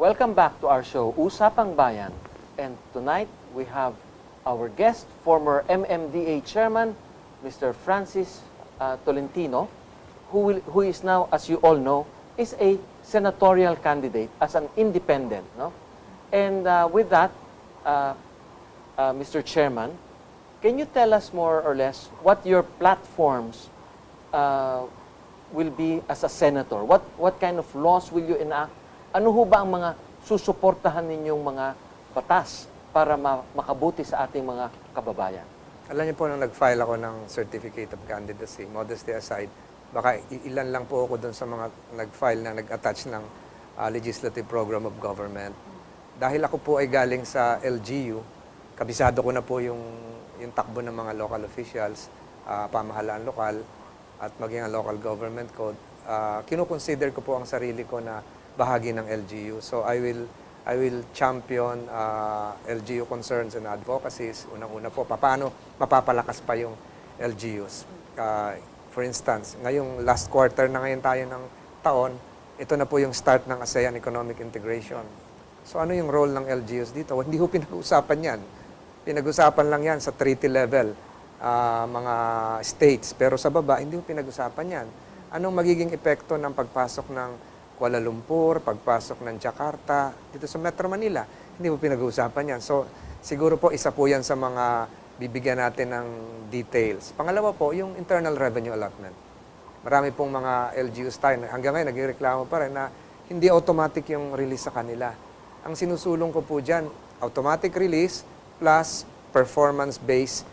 Welcome back to our show, Usapang Bayan. And tonight, we have our guest, former MMDA Chairman, Mr. Francis Tolentino, who is now, as you all know, is a senatorial candidate as an independent. No? And with that, Mr. Chairman, can you tell us more or less what your platforms will be as a senator? What kind of laws will you enact? Ano ho ba ang mga susuportahan ninyong mga batas para makabuti sa ating mga kababayan? Alam niyo po, nung nag-file ako ng Certificate of Candidacy, modesty aside, baka ilan lang po ako doon sa mga nag-file na nag-attach ng Legislative Program of Government. Dahil ako po ay galing sa LGU, kabisado ko na po yung takbo ng mga local officials, pamahalaan lokal, at maging ang local government code. Kinukonsider ko po ang sarili ko na bahagi ng LGU. So I will champion LGU concerns and advocacies. Unang-una po, paano mapapalakas pa yung LGUs. For instance, ngayong last quarter na ngayon tayo ng taon, ito na po yung start ng ASEAN Economic Integration. So ano yung role ng LGUs dito? Hindi po pinag-uusapan yan. Pinag-usapan lang yan sa treaty level, mga states. Pero sa baba, hindi po pinag-usapan yan. Anong magiging epekto ng pagpasok ng Kuala Lumpur, pagpasok ng Jakarta, dito sa Metro Manila? Hindi po pinag-uusapan yan. So siguro po isa po yan sa mga bibigyan natin ng details. Pangalawa po, yung internal revenue allotment. Marami pong mga LGUs tayo, hanggang ngayon nagreklamo pa rin na hindi automatic yung release sa kanila. Ang sinusulong ko po dyan, automatic release plus performance-based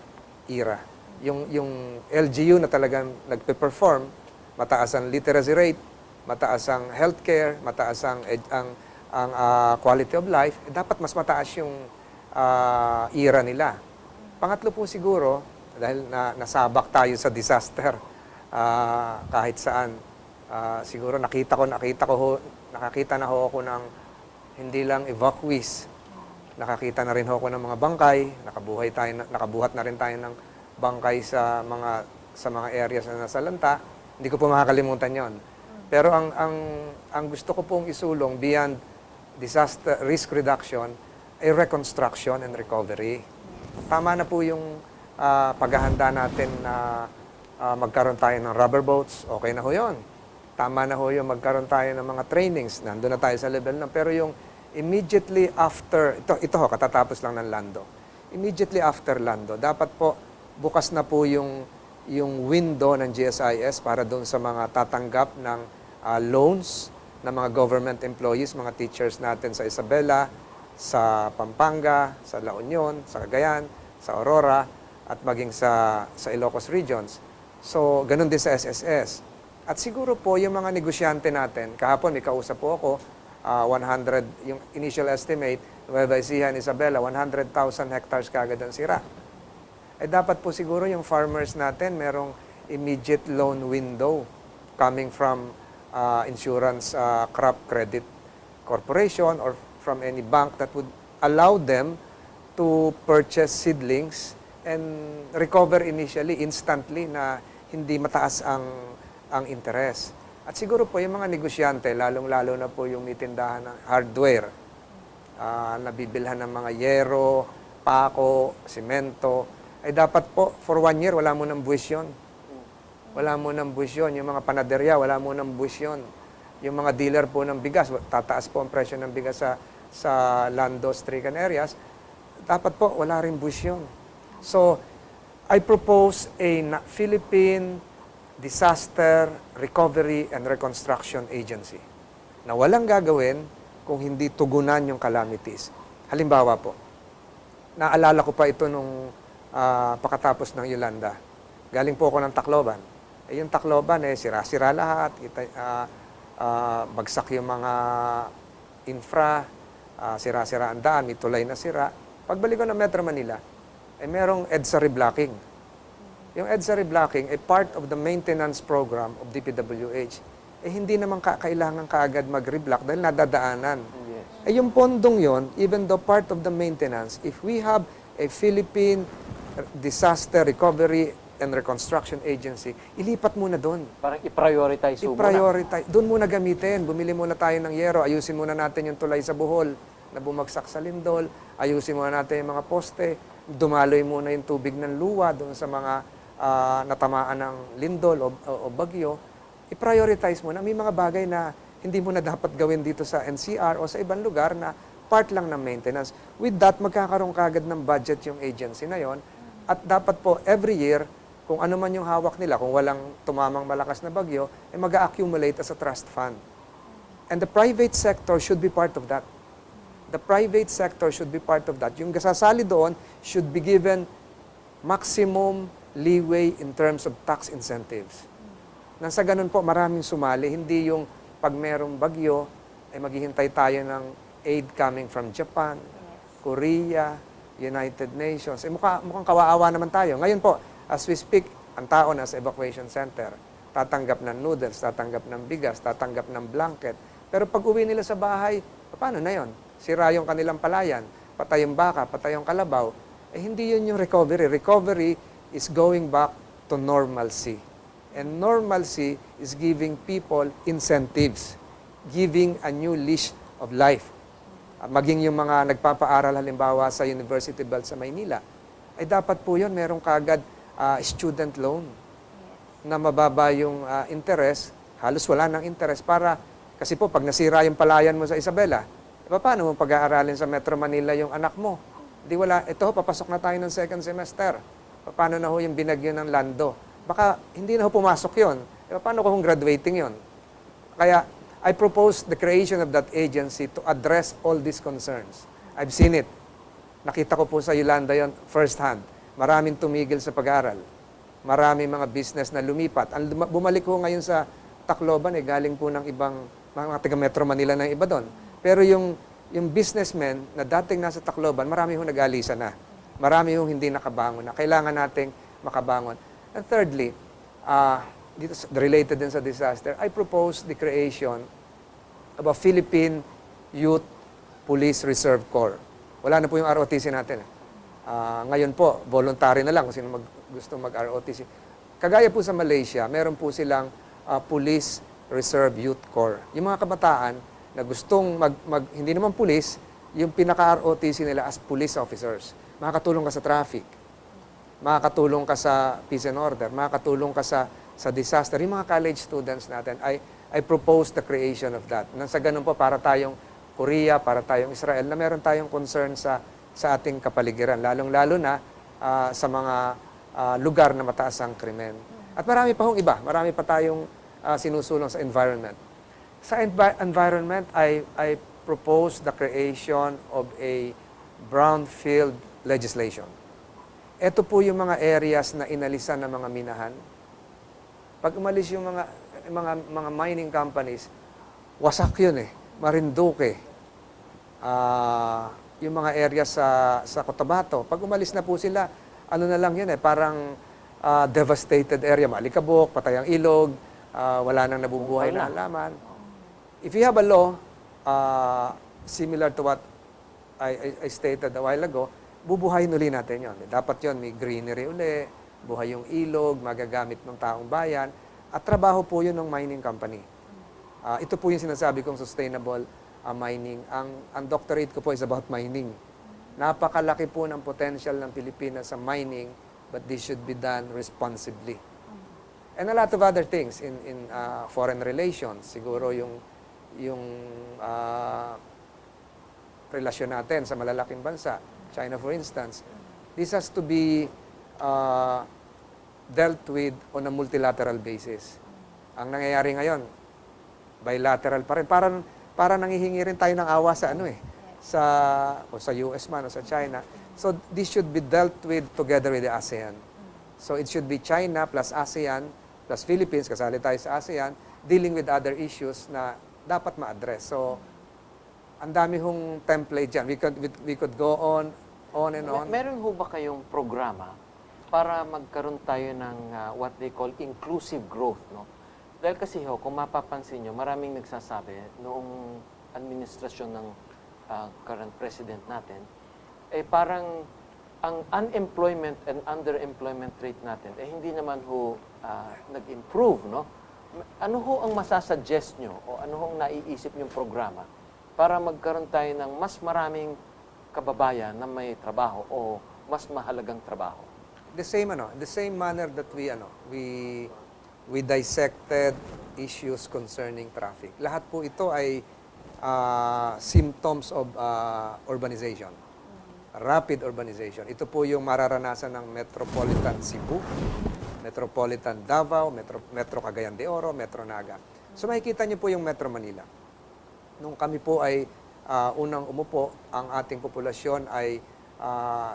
IRA. Yung LGU na talagang nagpe-perform, mataas ang literacy rate, mataas ang healthcare, mataas ang quality of life, dapat mas mataas yung IRA nila. Pangatlo po siguro, dahil nasabak tayo sa disaster kahit saan, siguro nakakita na ho ako ng hindi lang evacuees, nakakita na rin ho ako ng mga bangkay, nakabuhat na rin tayo ng bangkay sa mga areas na nasa lanta. Hindi ko po makakalimutan yon. Pero ang gusto ko pong isulong beyond disaster risk reduction ay reconstruction and recovery. Tama na po yung paghahanda natin na magkaroon tayo ng rubber boats, okay na ho yun. Tama na ho yung magkaroon tayo ng mga trainings, nandun na tayo sa level na. Pero yung immediately after, ito ho, katatapos lang ng Lando. Immediately after Lando, dapat po bukas na po yung window ng GSIS para doon sa mga tatanggap ng loans ng mga government employees, mga teachers natin sa Isabela, sa Pampanga, sa La Union, sa Cagayan, sa Aurora, at maging sa Ilocos regions. So, ganun din sa SSS. At siguro po yung mga negosyante natin, kahapon may kausap po ako, 100, yung initial estimate, Nueva Ecija and Isabela, 100,000 hectares kagad ang sira. Eh dapat po siguro yung farmers natin merong immediate loan window coming from insurance crop credit corporation or from any bank that would allow them to purchase seedlings and recover initially, instantly, na hindi mataas ang interest. At siguro po yung mga negosyante, lalong-lalo na po yung may tindahan ng hardware, nabibilhan ng mga yero, pako, simento, ay dapat po, for 1 year, wala mo ng buwis yun. Wala mo ng buwis yun. Yung mga panaderya, wala mo ng buwis yun. Yung mga dealer po ng bigas, tataas po ang presyo ng bigas sa Lando-stricken areas, dapat po, wala rin buwis yun. So, I propose a Philippine Disaster Recovery and Reconstruction Agency na walang gagawin kung hindi tugunan yung calamities. Halimbawa po, naalala ko pa ito nung pakatapos ng Yolanda. Galing po ako ng Tacloban. Yung Tacloban, sira-sira lahat. Bagsak yung mga infra, sira-sira ang daan, may tulay na sira. Pagbalik ko ng Metro Manila, merong EDSA reblocking. Yung EDSA reblocking ay part of the maintenance program of DPWH. Hindi naman kailangan kaagad mag-reblock dahil nadadaanan. Yes. Yung pondong yon, even though part of the maintenance, if we have a Philippine Disaster Recovery and Reconstruction Agency, ilipat muna doon. Parang i-prioritize mo muna. I-prioritize. Doon muna gamitin. Bumili muna tayo ng yero. Ayusin muna natin yung tulay sa Bohol na bumagsak sa lindol. Ayusin muna natin yung mga poste. Dumaloy muna yung tubig ng luwa doon sa mga natamaan ng lindol o bagyo. I-prioritize muna. May mga bagay na hindi mo na dapat gawin dito sa NCR o sa ibang lugar na part lang ng maintenance. With that, magkakaroon kagad ng budget yung agency na yon. At dapat po, every year, kung ano man yung hawak nila, kung walang tumamang malakas na bagyo, mag-accumulate as a trust fund. And the private sector should be part of that. The private sector should be part of that. Yung kasasali doon should be given maximum leeway in terms of tax incentives. Nang sa ganun po, maraming sumali. Hindi yung pag merong bagyo, ay maghihintay tayo ng aid coming from Japan, Korea, United Nations. Mukhang kawaawa naman tayo. Ngayon po, as we speak, ang tao na sa evacuation center, tatanggap ng noodles, tatanggap ng bigas, tatanggap ng blanket. Pero pag uwi nila sa bahay, paano na yon? Sira yung kanilang palayan, patay yung baka, patay yung kalabaw. Hindi yun yung recovery. Recovery is going back to normalcy. And normalcy is giving people incentives, giving a new leash of life. Maging yung mga nagpapaaral halimbawa sa University Belt sa Maynila, ay dapat po yun, merong kagad student loan na mababa yung interest, halos wala ng interest para, kasi po pag nasira yung palayan mo sa Isabela, paano mo pag-aaralin sa Metro Manila yung anak mo? Di wala, ito papasok na tayo ng second semester. Paano na ho yung binagyo ng Lando? Baka hindi na ho pumasok yun. Paano kung graduating yun? Kaya, I propose the creation of that agency to address all these concerns. I've seen it. Nakita ko po sa Yolanda yon first hand. Maraming tumigil sa pag-aaral. Maraming mga business na lumipat. Bumalik ko ngayon sa Tacloban, galing po ng ibang mga taga Metro Manila ng iba doon. Pero yung businessmen na dating nasa Tacloban, marami hong nag-alisa na. Marami hong hindi nakabangon na. Kailangan nating makabangon. And thirdly, dito related din sa disaster, I propose the creation of a Philippine Youth Police Reserve Corps. Wala na po yung ROTC natin. Ngayon po, voluntary na lang kung sino gusto mag-ROTC. Kagaya po sa Malaysia, meron po silang Police Reserve Youth Corps. Yung mga kabataan na gustong hindi naman police, yung pinaka-ROTC nila as police officers. Makakatulong ka sa traffic, makakatulong ka sa peace and order, makakatulong ka sa disaster. Yung mga college students natin, I propose the creation of that. Nang sa ganun po, para tayong Korea, para tayong Israel, na meron tayong concern sa ating kapaligiran, lalong-lalo na sa mga lugar na mataas ang krimen. At marami pa hong iba, marami pa tayong sinusulong sa environment. Sa environment, I propose the creation of a brownfield legislation. Ito po yung mga areas na inalisan ng mga minahan. Pag umalis yung mga mining companies, wasak yun Marinduque. Yung mga areas sa Cotabato, pag umalis na po sila, ano na lang yun parang devastated area. Malikabok, patay ang ilog, wala nang nabubuhay na halaman. If you have a law, similar to what I stated a while ago, bubuhayin uli natin yun. Dapat yun, may greenery uli, buhay yung ilog, magagamit ng taong bayan, at trabaho po yun ng mining company. Ito po yung sinasabi kong sustainable mining. Ang doctorate ko po is about mining. Napakalaki po ng potential ng Pilipinas sa mining, but this should be done responsibly. And a lot of other things in foreign relations. Siguro yung relasyon natin sa malalaking bansa, China for instance, this has to be dealt with on a multilateral basis. Ang nangyayari ngayon, bilateral pa rin. Para nangihingi rin tayo ng awa sa sa US man o sa China. So this should be dealt with together with the ASEAN. So it should be China plus ASEAN plus Philippines, kasali tayo sa ASEAN, dealing with other issues na dapat ma-address. So ang dami hong template dyan. We could go on and on. Meron ho ba kayong programa para magkaroon tayo ng what they call inclusive growth, no? Dahil kasi kung mapapansin nyo, maraming nagsasabi noong administrasyon ng current president natin, parang ang unemployment and underemployment rate natin, hindi naman ho nag-improve, no? Ano ho ang masasuggest nyo o ano ho ang naiisip nyong programa para magkaroon tayo ng mas maraming kababayan na may trabaho o mas mahalagang trabaho? The same manner that we dissected issues concerning traffic. Lahat po ito ay symptoms of urbanization. Rapid urbanization. Ito po yung mararanasan ng Metropolitan Cebu, Metropolitan Davao, Metro Cagayan de Oro, Metro Naga. So makikita niyo po yung Metro Manila. Nung kami po ay unang umupo, ang ating populasyon ay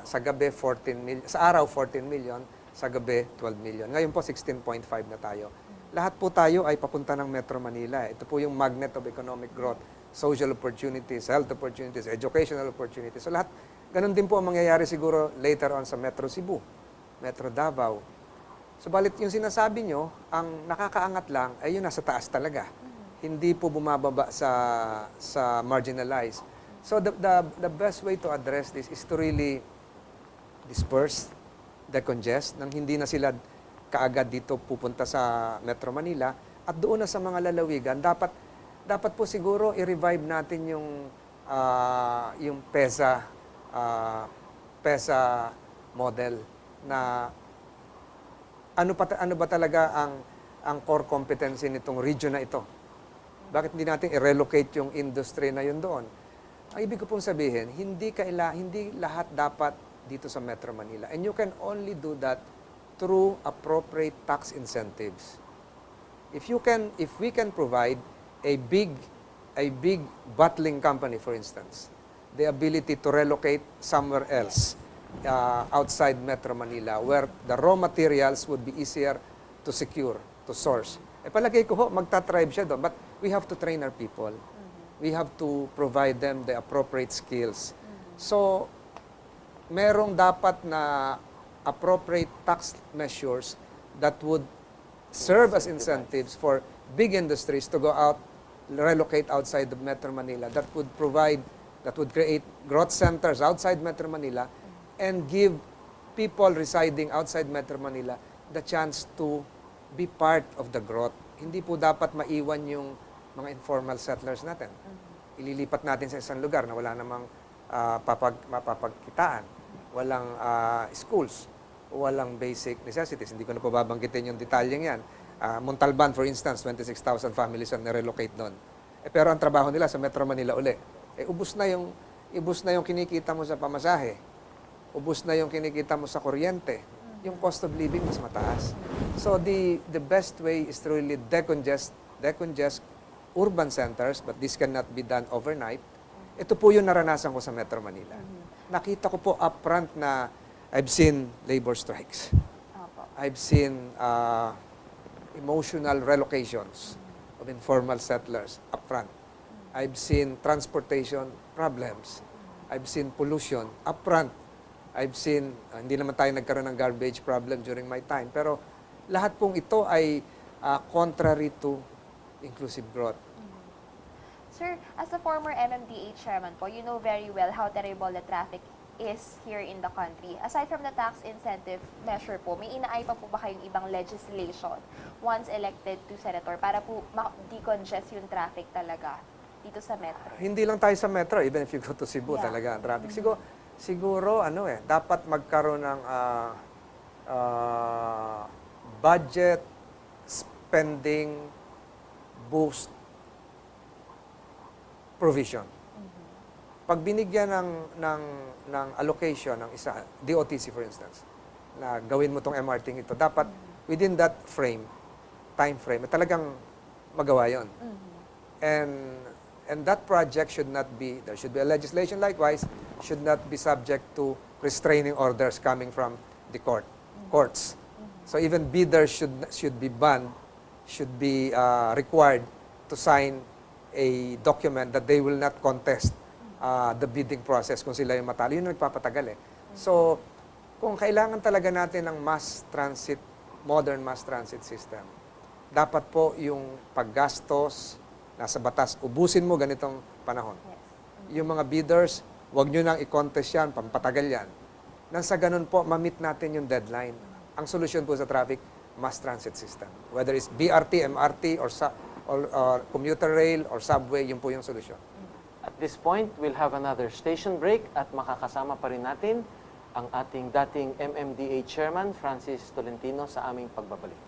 sa gabi 14 million, sa araw 14 million, sa gabi 12 million. Ngayon po 16.5 na tayo. Lahat po tayo ay papunta ng Metro Manila. Ito po yung magnet of economic growth, social opportunities, health opportunities, educational opportunities. So lahat, ganun din po ang mangyayari siguro later on sa Metro Cebu, Metro Davao. Subalit yung sinasabi nyo, ang nakakaangat lang ay yun nasa taas talaga. Hindi po bumababa sa marginalized. So the best way to address this is to really disperse, decongest, nang hindi na sila kaagad dito pupunta sa Metro Manila at doon na sa mga lalawigan. Dapat po siguro i-revive natin yung PESA model na ano ba talaga ang core competency nitong region na ito. Bakit hindi natin i-relocate yung industry na yun doon? Ang ibig ko pong sabihin, hindi lahat dapat dito sa Metro Manila. And you can only do that through appropriate tax incentives. If we can provide a big bottling company, for instance, the ability to relocate somewhere else outside Metro Manila where the raw materials would be easier to secure, to source. Palagay ko ho, magta-thrive siya doon. But we have to train our people. We have to provide them the appropriate skills. So, merong dapat na appropriate tax measures that would serve as incentives for big industries to go out, relocate outside of Metro Manila, that would create growth centers outside Metro Manila and give people residing outside Metro Manila the chance to be part of the growth. Hindi po dapat maiwan yung mga informal settlers natin. Ililipat natin sa isang lugar na wala namang mapapagkitaan, walang schools, walang basic necessities. Hindi ko na po babanggitin yung detalyeng yan. Montalban, for instance, 26,000 families ang nirelocate doon. Pero ang trabaho nila sa Metro Manila uli. Ubus na yung kinikita mo sa pamasahe. Ubus na yung kinikita mo sa kuryente. Yung cost of living mas mataas. So the best way is to really decongest urban centers, but this cannot be done overnight. Ito po yung naranasan ko sa Metro Manila. Nakita ko po upfront na I've seen labor strikes. I've seen emotional relocations of informal settlers upfront. I've seen transportation problems. I've seen pollution upfront. I've seen, hindi naman tayo nagkaroon ng garbage problem during my time, pero lahat pong ito ay contrary to inclusive growth. Sir, as a former MMDA chairman po, you know very well how terrible the traffic is here in the country. Aside from the tax incentive measure po, may inaay pa po ba kayong ibang legislation once elected to senator para po ma-decongest yung traffic talaga dito sa metro? Hindi lang tayo sa metro, even if you go to Cebu talaga ang traffic. Siguro dapat magkaroon ng budget spending boost provision. Pag binigyan ng allocation ng isa, DOTC for instance, na gawin mo tong MRT ito, dapat within that time frame, talagang magawa yon. And that project should not be, there should be a legislation likewise, should not be subject to restraining orders coming from the courts. So even bidders should be banned, should be required to sign a document that they will not contest the bidding process kung sila yung matalo. Yun ang nagpapatagal eh. So, kung kailangan talaga natin ng modern mass transit system, dapat po yung paggastos, nasa batas, ubusin mo ganitong panahon. Yung mga bidders, huwag nyo nang i-contest yan, pampatagal yan. nang sa ganun po, ma-meet natin yung deadline. Ang solusyon po sa traffic, mass transit system. Whether it's BRT, MRT, or commuter rail, or subway, yun po yung solusyon. At this point, we'll have another station break at makakasama pa rin natin ang ating dating MMDA Chairman, Francis Tolentino, sa aming pagbabalik.